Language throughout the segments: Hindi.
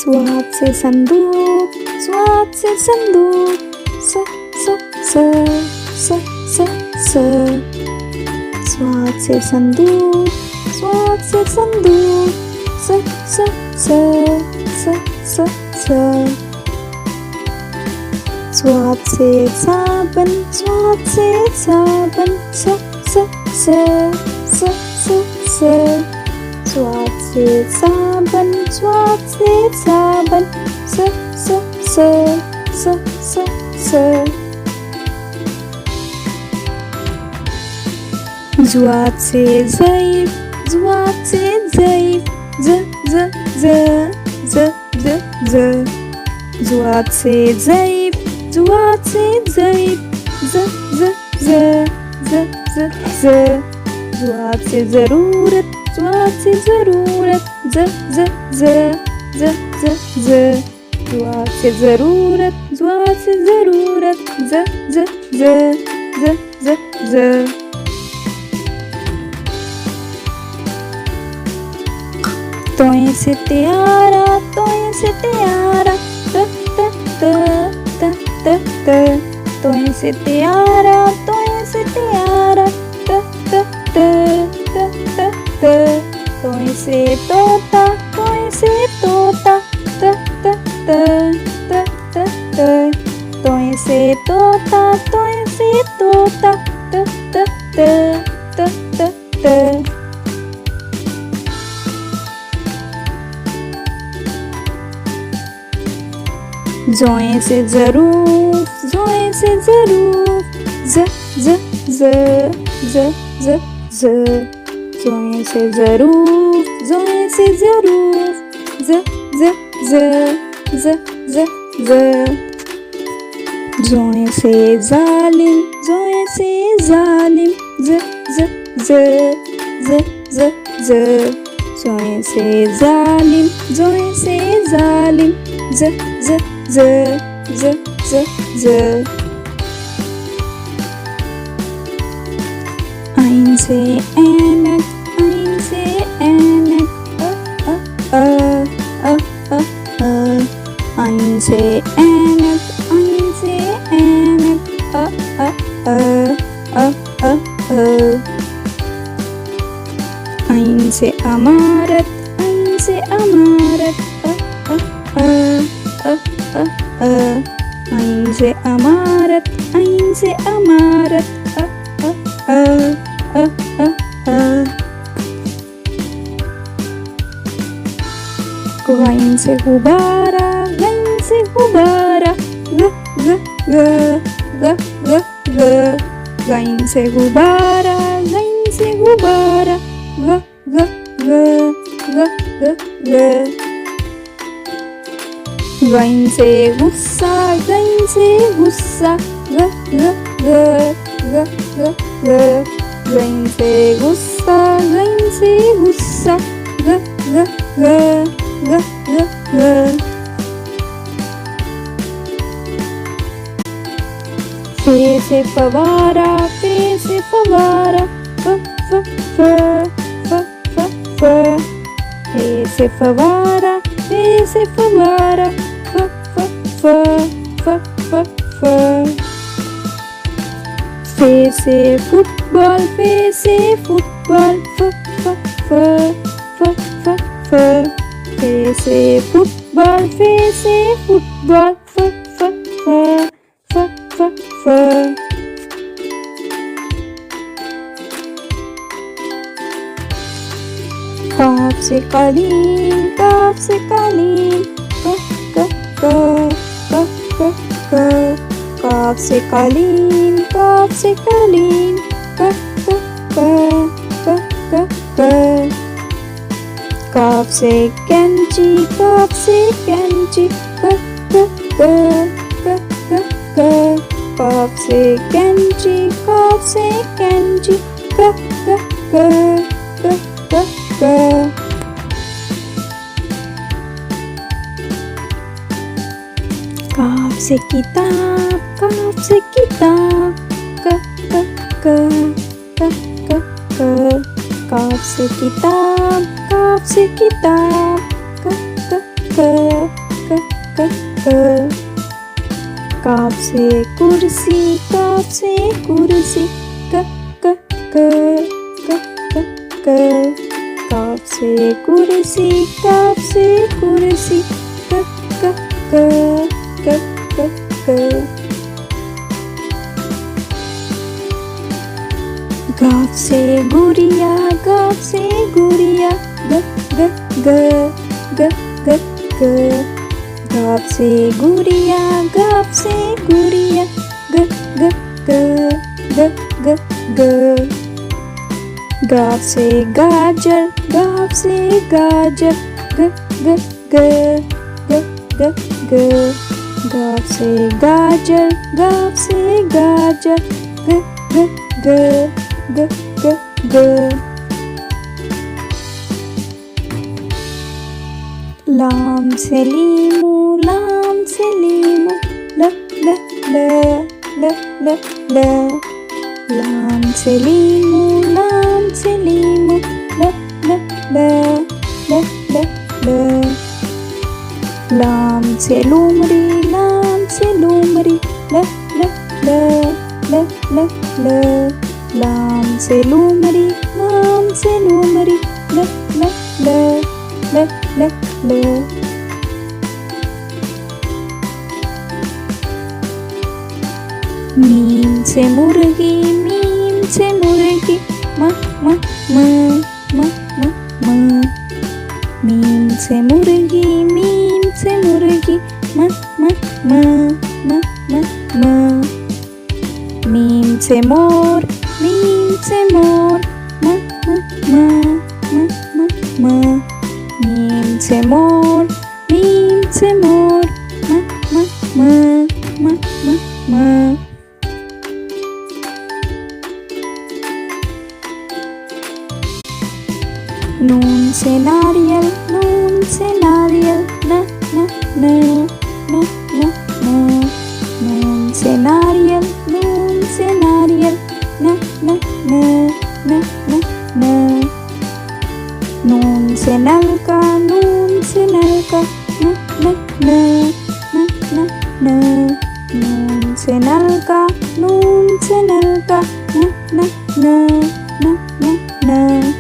स्वाद से संदूक, स्वाद से संदूक, स स स स स स। स्वाद से संदूक, स्वाद से संदूक, स स स स स स। स्वाद से साबन, स्वाद से साबन, स स स स स स। स्वाद से साबन, स्वाद से साबन, स स स स स स। ज़्वाद से ज़ैब, ज़्वाद से ज़ैब, ज़ ज़ ज़ ज़ ज़ ज़। ज़्वाद से ज़ैब, ज़्वाद से ज़ैब, ज़ ज़ ज़ ज़ ज़ ज़। ज़्वाद से ज़रूरत, ज़्वाद से ज़रूरत, ज़ ज़ ज़ ज़ ज़ ज़। ज़्वाद से ज़रूरत, ज़्वाद से ज़रूरत, ज़ ज़ ज़ ज़ ज़ ज़। तोय से त्यारा, तोय से त्यारा, त त त त त त। तोय से त्यारा, तोय से त्यारा, त त त त त त। तोय से तोता, तोय से तोता, त त त त त त। तोय से तोता, तोय से तोता, त त त त त त। ज़ोए से ज़रूफ, ज़ोए से ज़रूफ, ज़ ज़ ज़ ज़ ज़ ज़। ज़ोए से ज़रूफ, ज़ोए से ज़रूफ, ज़ ज़ ज़ ज़ ज़ ज़। ज़ोए से ज़ालिम, ज़ोए से ज़ालिम, ज़ ज़ ज़ ज़ ज़ ज़। ज़ोए से ज़ालिम, ज़ोए से ज़ालिम, ज़ ज़ ज़ ज़ ज़ ज़। आइन से ऐनक, आइन से ऐनक, अ अ अ अ अ। आइन से ऐनक, आइन से ऐनक, अ अ अ अ अ। आइन से अमारत, आइन से अमारत, अ अ अ अ अ। आइन से अमारत, आइन से अमारत, अ अ अ अ अ अ। गाइन से गुब्बारा, गाइन से गुब्बारा, ग ग ग ग ग ग। गाइन से गुब्बारा, गाइन से गुब्बारा, ग ग ग ग ग ग। गाइन से गुस्सा, गाइन से गुस्सा, ग ग ग ग ग ग। गाइन से गुस्सा, गाइन से गुस्सा, ग ग ग ग ग ग। फे से फवारा, फे से फवारा, फ फ फ फ फ फ। फे से फवारा, फे से फवारा, फ फ फ फ फ फ। फे से फुटबॉल, फे से फुटबॉल, फ फ फ फ फ फ। फे से फुटबॉल, फे से फुटबॉल, फ फ फ फ फ फ। काफ से कालीन, काफ से कालीन, क क क क क क। काफ से कालीन, काफ से कालीन, क क क क क क। काफ से कैंची, काफ से कैंची, क क क क क क। काफ से कैंची, काफ से कैंची, क क क क क क। काफ से किताब, काफ से किताब, क क क क क क। काफ से किताब, काफ से किताब, क क क क काफ से कुर्सी काफ से कुर्सी क क क क क क काफ से कुर्सी काफ से कुर्सी क क क क क क गाफ से गुड़िया गाफ से गुड़िया ग ग ग ग ग ग गाफ से गुड़िया गाफ से गुड़िया ग ग ग ग ग ग गाफ से गाजर गाफ से गाजर ग ग ग ग ग ग गाफ से गाजर गाफ से गाजर ग ग ग ग ग ग लाम से लीमू लाम से लीमू ल ल ल ल ल ल लाम से लीमू लाम से लीमू ल ल ल ल ल ल लाम से लूमड़ी लाम से लूमड़ी ल ल ल ल ल ल लाम से लूमड़ी लाम से लूमड़ी ल ल ल ल ल ल मीम से मुर्गी मीम से मुर्गी म म म म म म मीम से मुर्गी मीम से मुर्गी म म म म म म मीम से मोर मीम से मोर म म म म म म मीम से मोर मीम से मोर म म म म म म नून से नारियल नून से नारियल न न न न न न नून से नारियल नून से नारियल न न न न न न नून से नलका नून से नलका न न न न न न नून से नलका नून से नलका न न न न न न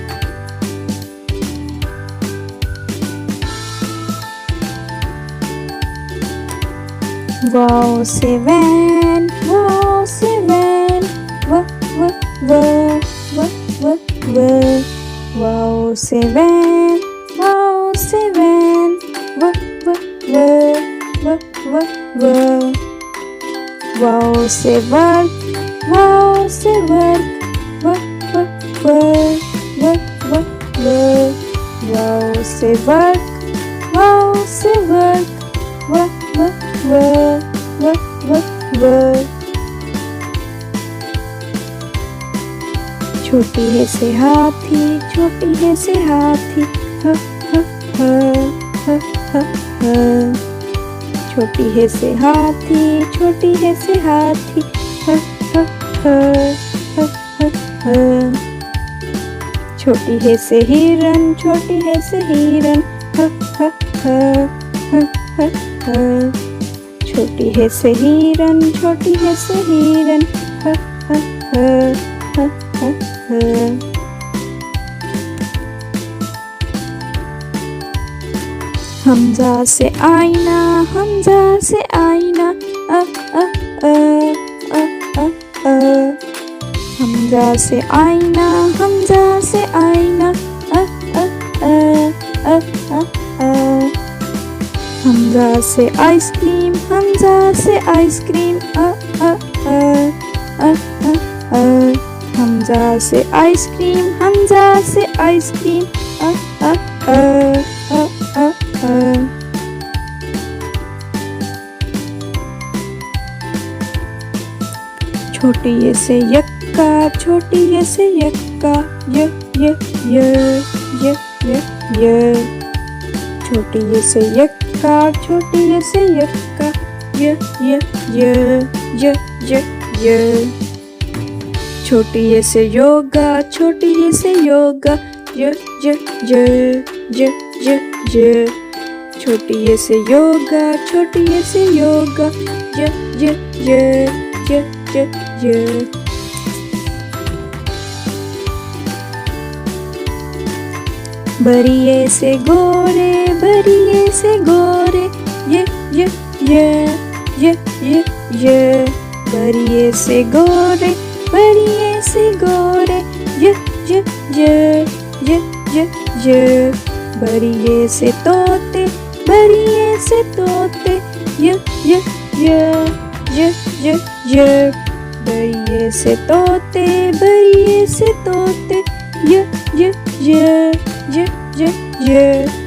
वाव से वैन वाव से वैन व व व व व व वाव से वैन वाव से वैन व व व व व व वाव से वर्क वाव से वर्क व व व व व व वाव से वर्क वाव से वर्क व व व व व व छोटी है से हाथी छोटी है से हाथी ह ह ह ह ह छोटी है से हाथी छोटी है से हाथी ह ह ह ह ह छोटी है से हिरन छोटी है से हिरन ह ह ह ह ह ह छोटी है से हिरन छोटी है से हिरन ह ह ह ह ह ह हमजा से आईना हमजा से आईना अ अ अ अ अ अ हमजा से आईना हमजा से आईना अ अ अ अ अ अ हमजा से आइसक्रीम हमजा से आइसक्रीम अ अ अ अ अ अ हमजा से आइसक्रीम हमजा से आइसक्रीम अ अ अ अ अ अ छोटी ये से यक्का छोटी ये से यक्का य य य य य य छोटी ये से यक्का छोटी ये से यक्का य य य य य य छोटी ये से योगा छोटी ये से योगा य य य य य य छोटी ये से योगा, छोटी ये से योगा, य य य य य य। बरिये से गोरे, बरिये से गोरे, य य य य य य। बरिये से गोरे, बरिये से गोरे, य य य य य य। बरिये से तोते, बरिये से तोते, य य य य य य। बरिये से तोते, बरिये से तोते, य य य य य य।